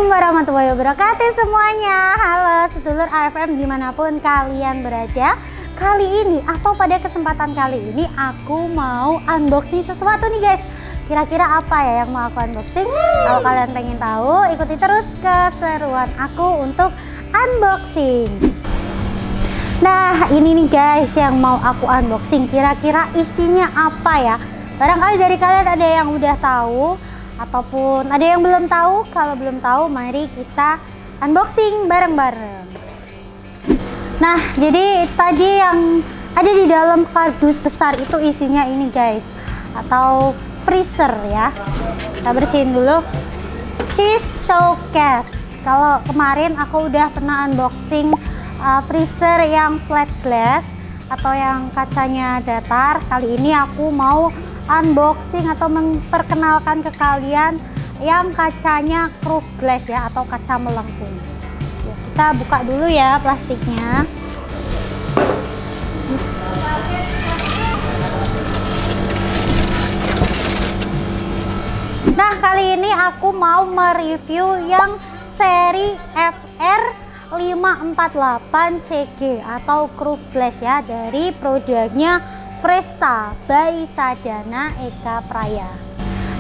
Assalamualaikum warahmatullahi wabarakatuh semuanya. Halo sedulur AFM dimanapun kalian berada. Kali ini atau pada kesempatan kali ini aku mau unboxing sesuatu nih guys. Kira-kira apa ya yang mau aku unboxing? Kalau kalian pengen tahu, ikuti terus keseruan aku untuk unboxing. Nah ini nih guys yang mau aku unboxing. Kira-kira isinya apa ya? Barangkali dari kalian ada yang udah tahu ataupun ada yang belum tahu. Kalau belum tahu, mari kita unboxing bareng-bareng. Nah, jadi tadi yang ada di dalam kardus besar itu isinya ini guys, atau freezer ya. Kita bersihin dulu. Cheese showcase. Kalau kemarin aku udah pernah unboxing freezer yang flat glass atau yang kacanya datar. Kali ini aku mau unboxing atau memperkenalkan ke kalian yang kacanya curved glass ya, atau kaca melengkung. Ya, kita buka dulu ya plastiknya. Nah kali ini aku mau mereview yang seri FR548CG atau curved glass ya, dari produknya Fresta by Sadana Eka Praya.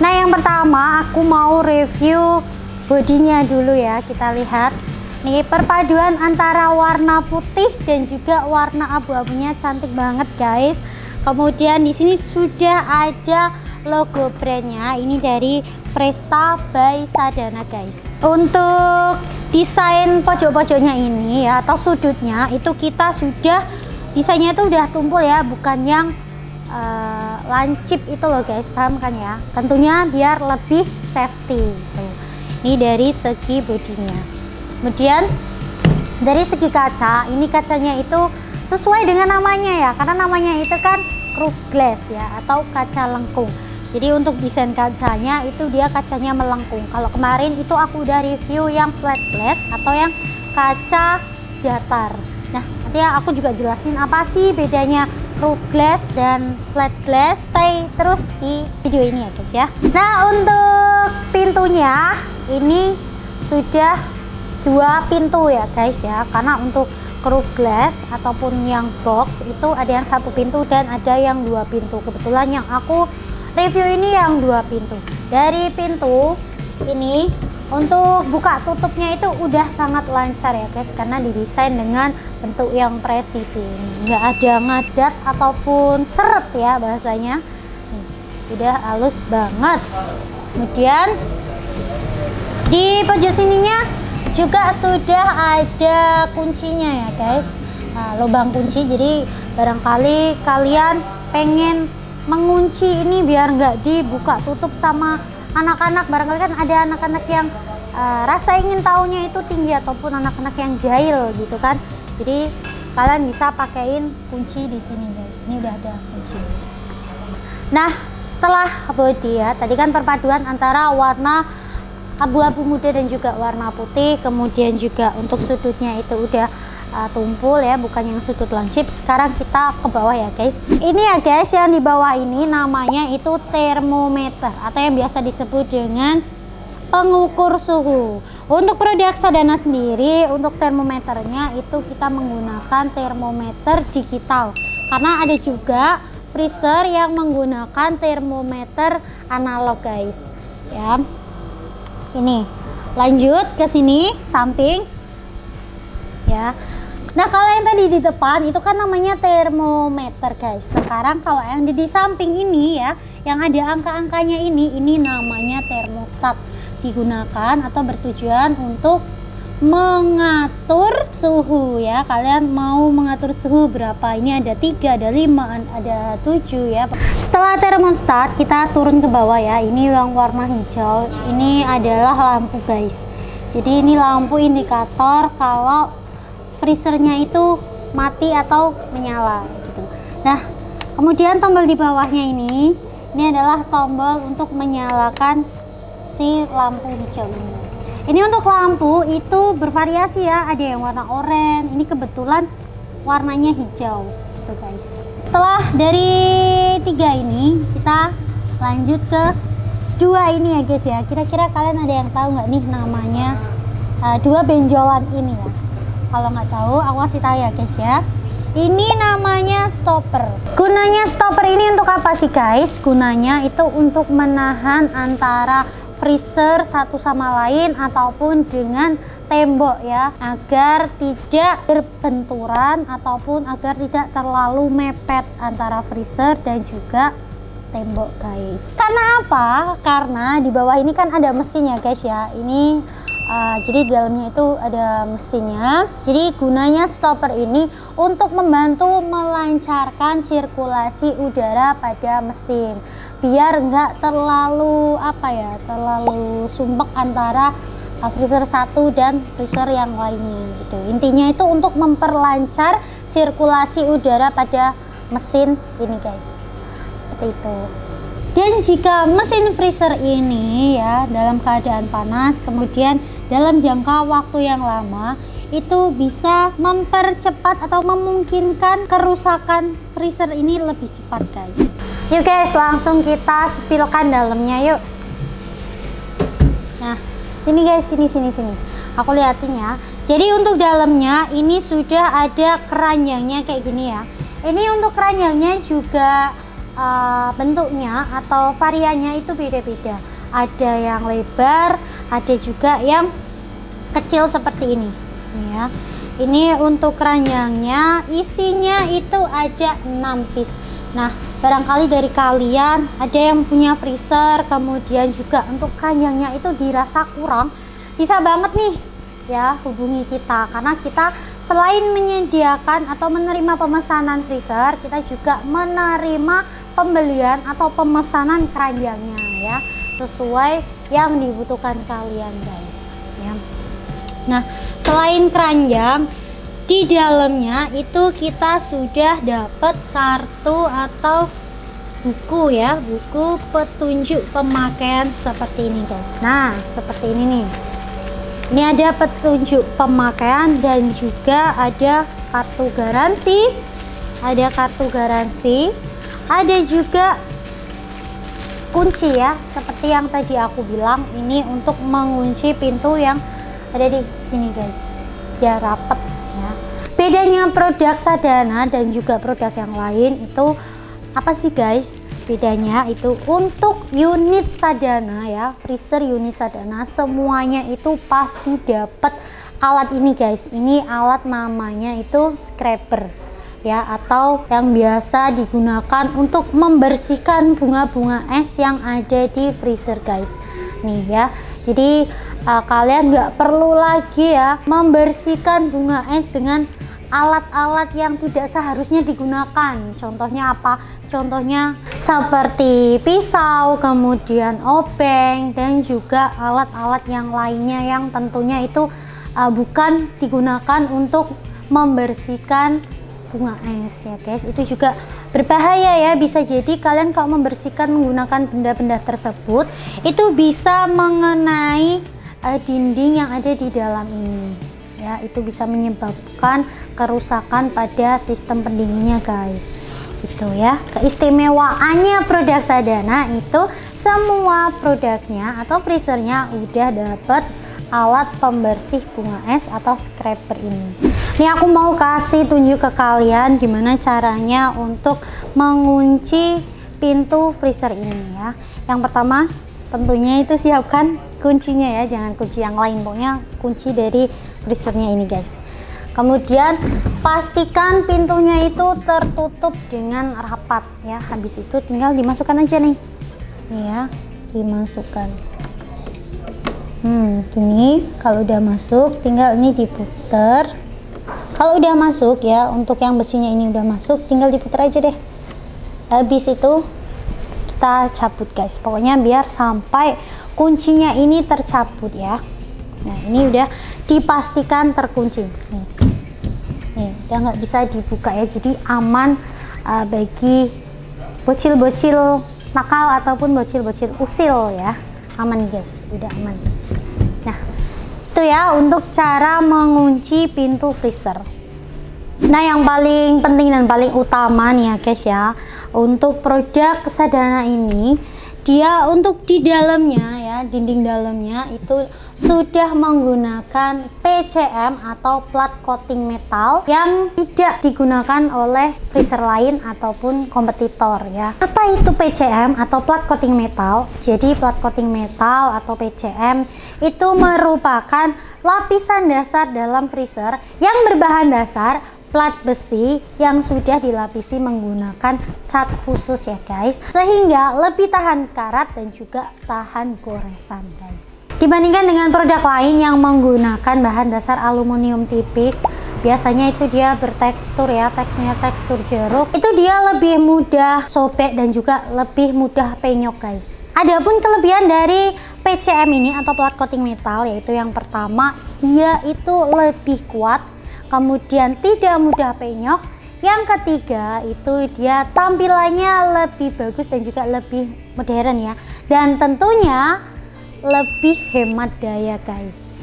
Nah yang pertama aku mau review bodinya dulu ya. Kita lihat nih, perpaduan antara warna putih dan juga warna abu-abunya cantik banget guys. Kemudian di sini sudah ada logo brandnya, ini dari Fresta by Sadana guys. Untuk desain pojok-pojoknya ini ya, atau sudutnya itu kita sudah desainnya itu udah tumpul ya, bukan yang lancip itu loh guys, paham kan ya? Tentunya biar lebih safety tuh. Ini dari segi bodinya. Kemudian dari segi kaca, ini kacanya itu sesuai dengan namanya ya, karena namanya itu kan curved glass ya, atau kaca lengkung. Jadi untuk desain kacanya itu dia kacanya melengkung. Kalau kemarin itu aku udah review yang flat glass atau yang kaca datar. Nah nanti aku juga jelasin apa sih bedanya curved glass dan flat glass. Stay terus di video ini ya guys ya. Nah untuk pintunya ini sudah 2 pintu ya guys ya, karena untuk curved glass ataupun yang box itu ada yang 1 pintu dan ada yang 2 pintu. Kebetulan yang aku review ini yang 2 pintu. Dari pintu ini untuk buka tutupnya itu udah sangat lancar ya guys, karena didesain dengan bentuk yang presisi, nggak ada ngadat ataupun seret ya bahasanya. Nih, udah halus banget. Kemudian di pojok sininya juga sudah ada kuncinya ya guys. Nah, lubang kunci, jadi barangkali kalian pengen mengunci ini biar nggak dibuka tutup sama anak-anak. Barangkali kan ada anak-anak yang rasa ingin tahunya itu tinggi, ataupun anak-anak yang jahil gitu kan. Jadi kalian bisa pakaiin kunci di sini guys. Ini udah ada kunci. Nah setelah body ya, tadi kan perpaduan antara warna abu-abu muda dan juga warna putih. Kemudian juga untuk sudutnya itu udah tumpul ya, bukan yang sudut lancip. Sekarang kita ke bawah ya guys. Ini ya guys, yang di bawah ini namanya itu termometer atau yang biasa disebut dengan pengukur suhu. Untuk produk Sadana sendiri, untuk termometernya itu kita menggunakan termometer digital, karena ada juga freezer yang menggunakan termometer analog guys ya. Ini lanjut ke sini samping ya. Nah kalau yang tadi di depan itu kan namanya termometer guys. Sekarang kalau yang di samping ini ya, yang ada angka-angkanya ini namanya termostat. Digunakan atau bertujuan untuk mengatur suhu ya. Kalian mau mengatur suhu berapa? Ini ada 3, ada 5, ada 7 ya. Setelah termostat kita turun ke bawah ya. Ini yang warna hijau, ini adalah lampu guys. Jadi ini lampu indikator kalau freezernya itu mati atau menyala gitu. Nah kemudian tombol di bawahnya ini adalah tombol untuk menyalakan si lampu hijau ini. Ini untuk lampu itu bervariasi ya, ada yang warna oranye, ini kebetulan warnanya hijau gitu guys. Setelah dari 3 ini kita lanjut ke 2 ini ya guys ya. Kira-kira kalian ada yang tahu nggak nih namanya dua benjolan ini ya. Kalau nggak tahu aku kasih tahu ya guys ya. Ini namanya stopper. Gunanya stopper ini untuk apa sih guys? Gunanya itu untuk menahan antara freezer satu sama lain ataupun dengan tembok ya, agar tidak berbenturan ataupun agar tidak terlalu mepet antara freezer dan juga tembok guys. Karena apa? Karena di bawah ini kan ada mesin ya guys ya. Ini jadi di dalamnya itu ada mesinnya. Jadi gunanya stopper ini untuk membantu melancarkan sirkulasi udara pada mesin, biar nggak terlalu terlalu sumpek antara freezer satu dan freezer yang lainnya gitu. Intinya itu untuk memperlancar sirkulasi udara pada mesin ini guys, seperti itu. Dan jika mesin freezer ini ya dalam keadaan panas, kemudian dalam jangka waktu yang lama, itu bisa mempercepat atau memungkinkan kerusakan freezer ini lebih cepat guys. Yuk guys, langsung kita spillkan dalamnya yuk. Nah, sini guys, sini. Aku liatin ya. Jadi untuk dalamnya ini sudah ada keranjangnya kayak gini ya. Ini untuk keranjangnya juga bentuknya atau variannya itu beda-beda. Ada yang lebar, ada juga yang kecil seperti ini. Ya. Ini untuk keranjangnya, isinya itu ada 6 piece. Nah, barangkali dari kalian ada yang punya freezer, kemudian juga untuk keranjangnya itu dirasa kurang, bisa banget nih ya hubungi kita, karena kita selain menyediakan atau menerima pemesanan freezer, kita juga menerima pembelian atau pemesanan keranjangnya ya, sesuai yang dibutuhkan kalian guys ya. Nah, selain keranjang, di dalamnya itu kita sudah dapat kartu atau buku ya, buku petunjuk pemakaian seperti ini guys. Nah, seperti ini nih. Ini ada petunjuk pemakaian dan juga ada kartu garansi. Ada juga kunci ya, seperti yang tadi aku bilang, ini untuk mengunci pintu yang ada di sini guys, biar rapet ya. Bedanya produk Sadana dan juga produk yang lain itu apa sih guys? Bedanya itu untuk unit Sadana ya, freezer unit Sadana semuanya itu pasti dapat alat ini guys. Ini alat namanya itu scraper ya, atau yang biasa digunakan untuk membersihkan bunga-bunga es yang ada di freezer guys. Nih ya, jadi kalian nggak perlu lagi ya membersihkan bunga es dengan alat-alat yang tidak seharusnya digunakan. Contohnya apa? Contohnya seperti pisau, kemudian obeng, dan juga alat-alat yang lainnya yang tentunya itu bukan digunakan untuk membersihkan bunga es ya guys. Itu juga berbahaya ya, bisa jadi kalian kalau membersihkan menggunakan benda-benda tersebut itu bisa mengenai dinding yang ada di dalam ini ya, itu bisa menyebabkan kerusakan pada sistem pendinginnya guys gitu ya. Keistimewaannya produk Sadana itu semua produknya atau freezernya udah dapat alat pembersih bunga es atau scraper ini. Ini aku mau kasih tunjuk ke kalian gimana caranya untuk mengunci pintu freezer ini ya. Yang pertama tentunya itu siapkan kuncinya ya, jangan kunci yang lain, pokoknya kunci dari freezernya ini guys. Kemudian pastikan pintunya itu tertutup dengan rapat ya. Habis itu tinggal dimasukkan aja nih ya, dimasukkan. Gini, kalau udah masuk tinggal ini diputer. Kalau udah masuk ya, untuk yang besinya ini udah masuk, tinggal diputer aja deh. Habis itu kita cabut guys, pokoknya biar sampai kuncinya ini tercabut ya. Nah, ini udah dipastikan terkunci nih, udah nggak bisa dibuka ya, jadi aman bagi bocil-bocil nakal ataupun bocil-bocil usil ya. Aman guys, udah aman. Nah, itu ya untuk cara mengunci pintu freezer. Nah, yang paling penting dan paling utama nih ya guys ya, untuk produk Sadana ini dia untuk di dalamnya ya, dinding dalamnya itu sudah menggunakan PCM atau plat coating metal yang tidak digunakan oleh freezer lain ataupun kompetitor ya. Apa itu PCM atau plat coating metal? Jadi plat coating metal atau PCM itu merupakan lapisan dasar dalam freezer yang berbahan dasar plat besi yang sudah dilapisi menggunakan cat khusus ya guys, sehingga lebih tahan karat dan juga tahan goresan guys, dibandingkan dengan produk lain yang menggunakan bahan dasar aluminium tipis. Biasanya itu dia bertekstur ya, teksturnya tekstur jeruk, itu dia lebih mudah sobek dan juga lebih mudah penyok guys. Adapun kelebihan dari PCM ini atau plat coating metal yaitu yang pertama, dia itu lebih kuat, kemudian tidak mudah penyok. Yang ketiga itu dia tampilannya lebih bagus dan juga lebih modern ya, dan tentunya lebih hemat daya guys.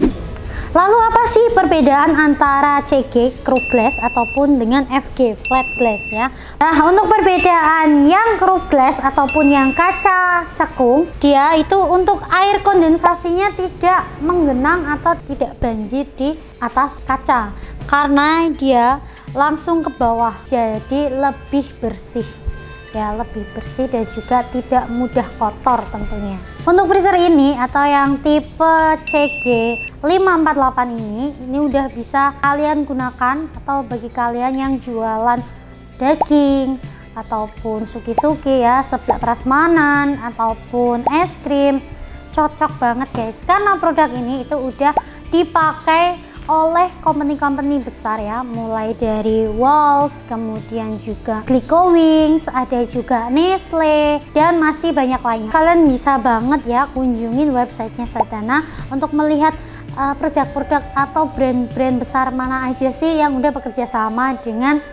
Lalu apa sih perbedaan antara CG curved glass ataupun dengan FG flat glass ya? Nah, untuk perbedaan yang curved glass ataupun yang kaca cekung, dia itu untuk air kondensasinya tidak menggenang atau tidak banjir di atas kaca karena dia langsung ke bawah, jadi lebih bersih ya, lebih bersih dan juga tidak mudah kotor tentunya. Untuk freezer ini atau yang tipe CG548 ini udah bisa kalian gunakan, atau bagi kalian yang jualan daging ataupun suki-suki ya, seblak prasmanan ataupun es krim, cocok banget guys, karena produk ini itu udah dipakai oleh company-company besar ya, mulai dari Walls, kemudian juga Glycowings, ada juga Nestle, dan masih banyak lainnya. Kalian bisa banget ya kunjungin websitenya Sadana untuk melihat produk-produk atau brand-brand besar mana aja sih yang udah bekerja sama dengan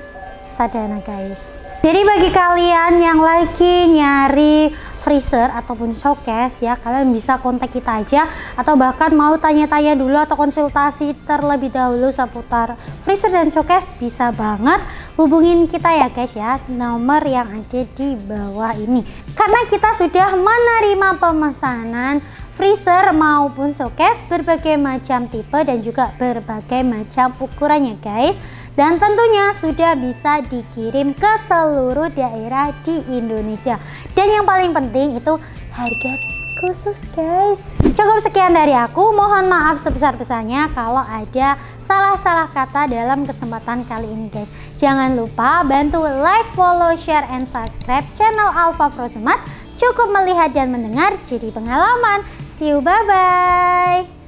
Sadana guys. Jadi bagi kalian yang lagi nyari freezer ataupun showcase ya, kalian bisa kontak kita aja, atau bahkan mau tanya-tanya dulu atau konsultasi terlebih dahulu seputar freezer dan showcase, bisa banget hubungin kita ya guys ya, nomor yang ada di bawah ini, karena kita sudah menerima pemesanan freezer maupun showcase berbagai macam tipe dan juga berbagai macam ukurannya guys, dan tentunya sudah bisa dikirim ke seluruh daerah di Indonesia. Dan yang paling penting itu harga khusus guys. Cukup sekian dari aku, mohon maaf sebesar-besarnya kalau ada salah-salah kata dalam kesempatan kali ini guys. Jangan lupa bantu like, follow, share, and subscribe channel Alpha Pro Smart. Cukup melihat dan mendengar jadi pengalaman. See you, bye-bye.